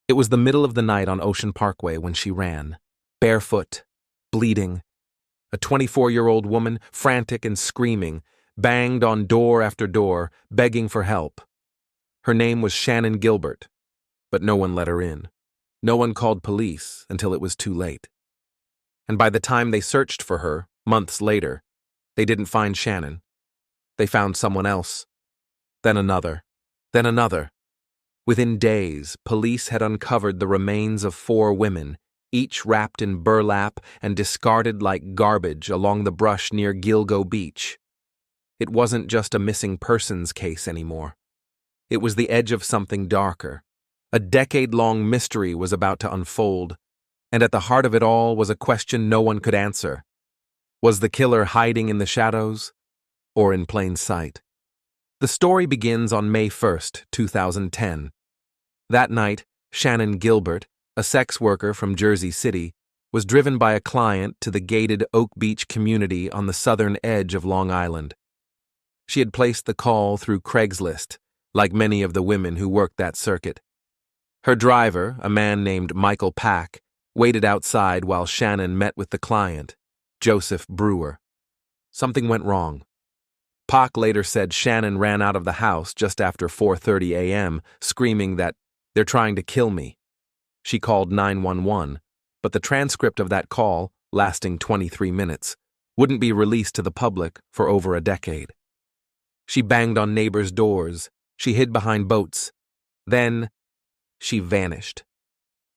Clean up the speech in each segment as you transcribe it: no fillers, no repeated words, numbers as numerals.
It was the middle of the night on Ocean Parkway when she ran, barefoot, bleeding. A 24-year-old woman, frantic and screaming, banged on door after door, begging for help. Her name was Shannon Gilbert, but no one let her in. No one called police until it was too late. And by the time they searched for her, months later, they didn't find Shannon. They found someone else. Then another. Then another. Within days, police had uncovered the remains of 4 women, each wrapped in burlap and discarded like garbage along the brush near Gilgo Beach. It wasn't just a missing persons case anymore. It was the edge of something darker. A decade-long mystery was about to unfold, and at the heart of it all was a question no one could answer. Was the killer hiding in the shadows or in plain sight? The story begins on May 1st, 2010. That night, Shannon Gilbert, a sex worker from Jersey City, was driven by a client to the gated Oak Beach community on the southern edge of Long Island. She had placed the call through Craigslist, like many of the women who worked that circuit. Her driver, a man named Michael Pack, waited outside while Shannon met with the client, Joseph Brewer. Something went wrong. Pack later said Shannon ran out of the house just after 4:30 a.m., screaming that, "They're trying to kill me." She called 911, but the transcript of that call, lasting 23 minutes, wouldn't be released to the public for over a decade. She banged on neighbors' doors. She hid behind boats. Then, she vanished.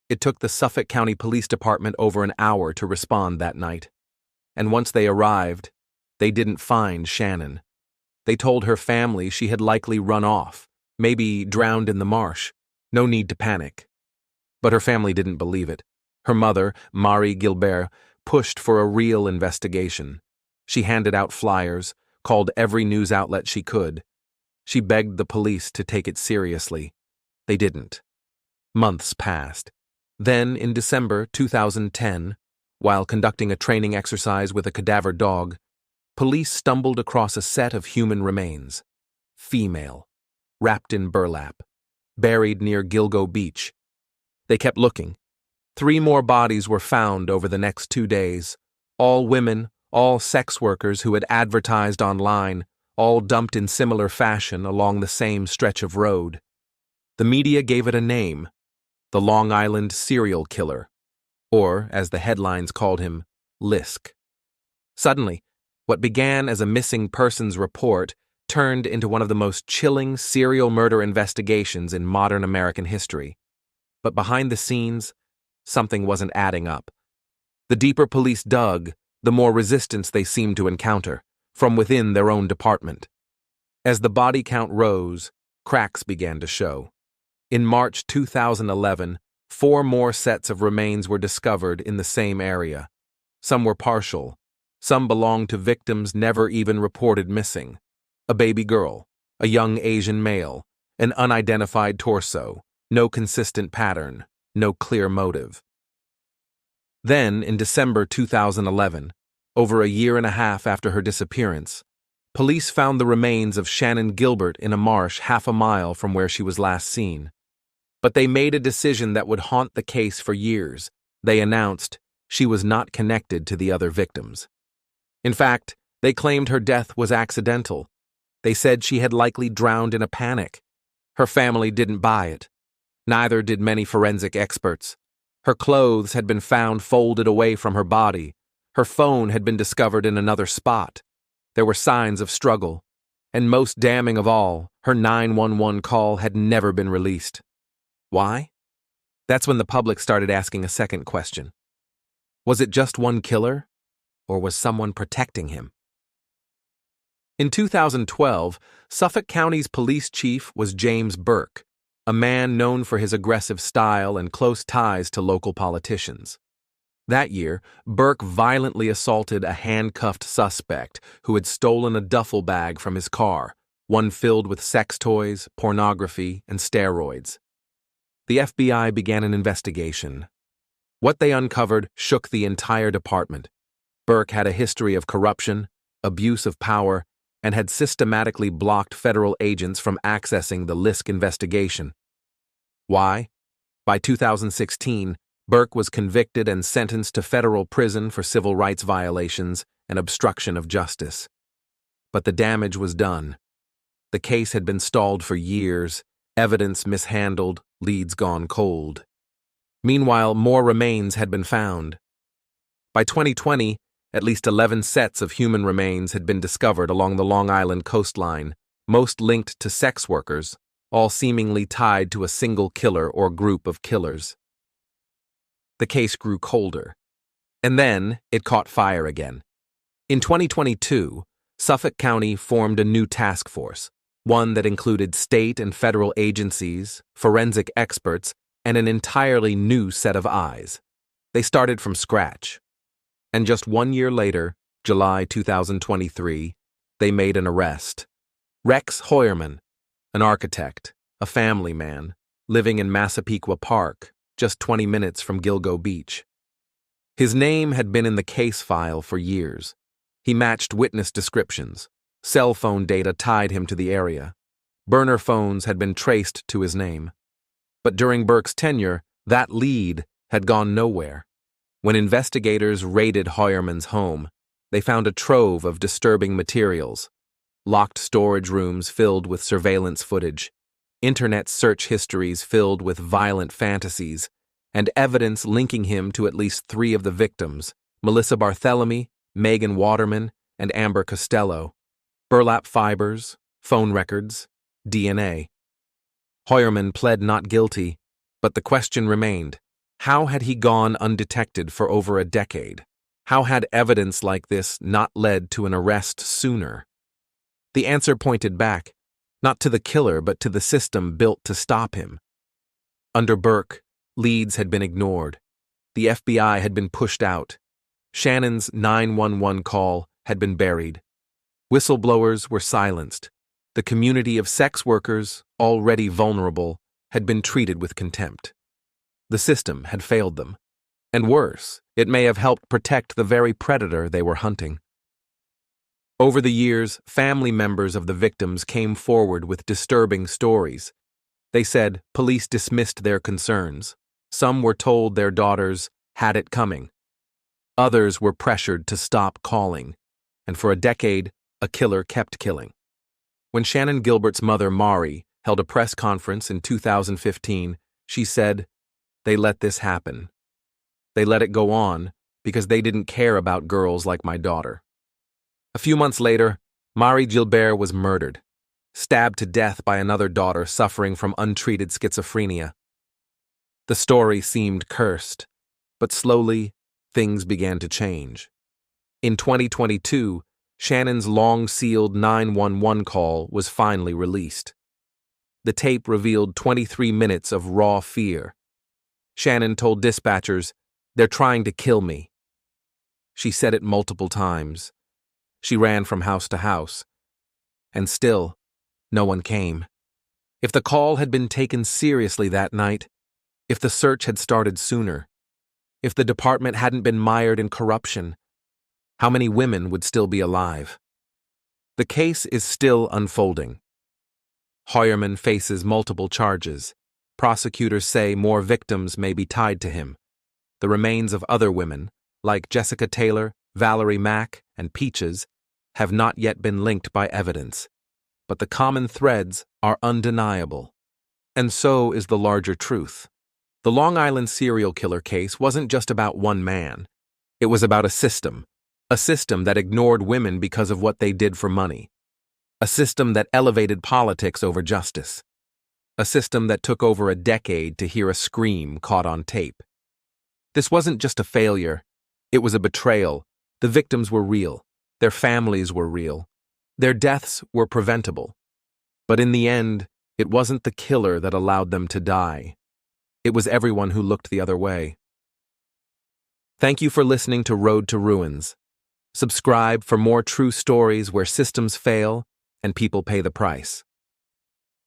It took the Suffolk County Police Department over an hour to respond that night. And once they arrived, they didn't find Shannon. They told her family she had likely run off, maybe drowned in the marsh. No need to panic. But her family didn't believe it. Her mother, Marie Gilbert, pushed for a real investigation. She handed out flyers, called every news outlet she could. She begged the police to take it seriously. They didn't. Months passed. Then, in December 2010, while conducting a training exercise with a cadaver dog, police stumbled across a set of human remains. Female, wrapped in burlap, buried near Gilgo Beach. They kept looking. 3 more bodies were found over the next 2 days. All women, all sex workers who had advertised online, all dumped in similar fashion along the same stretch of road. The media gave it a name, the Long Island serial killer, or, as the headlines called him, LISK. Suddenly, what began as a missing persons report turned into one of the most chilling serial murder investigations in modern American history. But behind the scenes, something wasn't adding up. The deeper police dug, the more resistance they seemed to encounter, from within their own department. As the body count rose, cracks began to show. In March 2011, 4 more sets of remains were discovered in the same area. Some were partial. Some belonged to victims never even reported missing. A baby girl, a young Asian male, an unidentified torso, no consistent pattern, no clear motive. Then, in December 2011, over a year and a half after her disappearance, police found the remains of Shannon Gilbert in a marsh half a mile from where she was last seen. But they made a decision that would haunt the case for years. They announced she was not connected to the other victims. In fact, they claimed her death was accidental. They said she had likely drowned in a panic. Her family didn't buy it. Neither did many forensic experts. Her clothes had been found folded away from her body. Her phone had been discovered in another spot. There were signs of struggle. And most damning of all, her 911 call had never been released. Why? That's when the public started asking a second question. Was it just one killer, or was someone protecting him? In 2012, Suffolk County's police chief was James Burke, a man known for his aggressive style and close ties to local politicians. That year, Burke violently assaulted a handcuffed suspect who had stolen a duffel bag from his car, one filled with sex toys, pornography, and steroids. The FBI began an investigation. What they uncovered shook the entire department. Burke had a history of corruption, abuse of power, and had systematically blocked federal agents from accessing the LISK investigation. Why? By 2016, Burke was convicted and sentenced to federal prison for civil rights violations and obstruction of justice. But the damage was done. The case had been stalled for years, evidence mishandled, leads gone cold. Meanwhile, more remains had been found. By 2020, at least 11 sets of human remains had been discovered along the Long Island coastline, most linked to sex workers, all seemingly tied to a single killer or group of killers. The case grew colder. And then it caught fire again. In 2022, Suffolk County formed a new task force, one that included state and federal agencies, forensic experts, and an entirely new set of eyes. They started from scratch. And just 1 year later, July 2023, they made an arrest. Rex Hoyerman, an architect, a family man, living in Massapequa Park, just 20 minutes from Gilgo Beach. His name had been in the case file for years. He matched witness descriptions. Cell phone data tied him to the area. Burner phones had been traced to his name. But during Burke's tenure, that lead had gone nowhere. When investigators raided Hoyerman's home, they found a trove of disturbing materials. Locked storage rooms filled with surveillance footage, internet search histories filled with violent fantasies, and evidence linking him to at least 3 of the victims, Melissa Barthelemy, Megan Waterman, and Amber Costello. Burlap fibers, phone records, DNA. Hoyerman pled not guilty, but the question remained. How had he gone undetected for over a decade? How had evidence like this not led to an arrest sooner? The answer pointed back, not to the killer but to the system built to stop him. Under Burke, leads had been ignored. The FBI had been pushed out. Shannon's 911 call had been buried. Whistleblowers were silenced. The community of sex workers, already vulnerable, had been treated with contempt. The system had failed them. And worse, it may have helped protect the very predator they were hunting. Over the years, family members of the victims came forward with disturbing stories. They said police dismissed their concerns. Some were told their daughters had it coming. Others were pressured to stop calling. And for a decade, a killer kept killing. When Shannon Gilbert's mother, Mari, held a press conference in 2015, she said, "They let this happen. They let it go on because they didn't care about girls like my daughter." A few months later, Mari Gilbert was murdered, stabbed to death by another daughter suffering from untreated schizophrenia. The story seemed cursed, but slowly, things began to change. In 2022, Shannon's long-sealed 911 call was finally released. The tape revealed 23 minutes of raw fear. Shannon told dispatchers, "They're trying to kill me." She said it multiple times. She ran from house to house. And still, no one came. If the call had been taken seriously that night, if the search had started sooner, if the department hadn't been mired in corruption, how many women would still be alive? The case is still unfolding. Hoyerman faces multiple charges. Prosecutors say more victims may be tied to him. The remains of other women, like Jessica Taylor, Valerie Mack, and Peaches, have not yet been linked by evidence. But the common threads are undeniable. And so is the larger truth. The Long Island serial killer case wasn't just about one man. It was about a system that ignored women because of what they did for money. A system that elevated politics over justice. A system that took over a decade to hear a scream caught on tape. This wasn't just a failure. It was a betrayal. The victims were real. Their families were real. Their deaths were preventable. But in the end, it wasn't the killer that allowed them to die. It was everyone who looked the other way. Thank you for listening to Road to Ruins. Subscribe for more true stories where systems fail and people pay the price.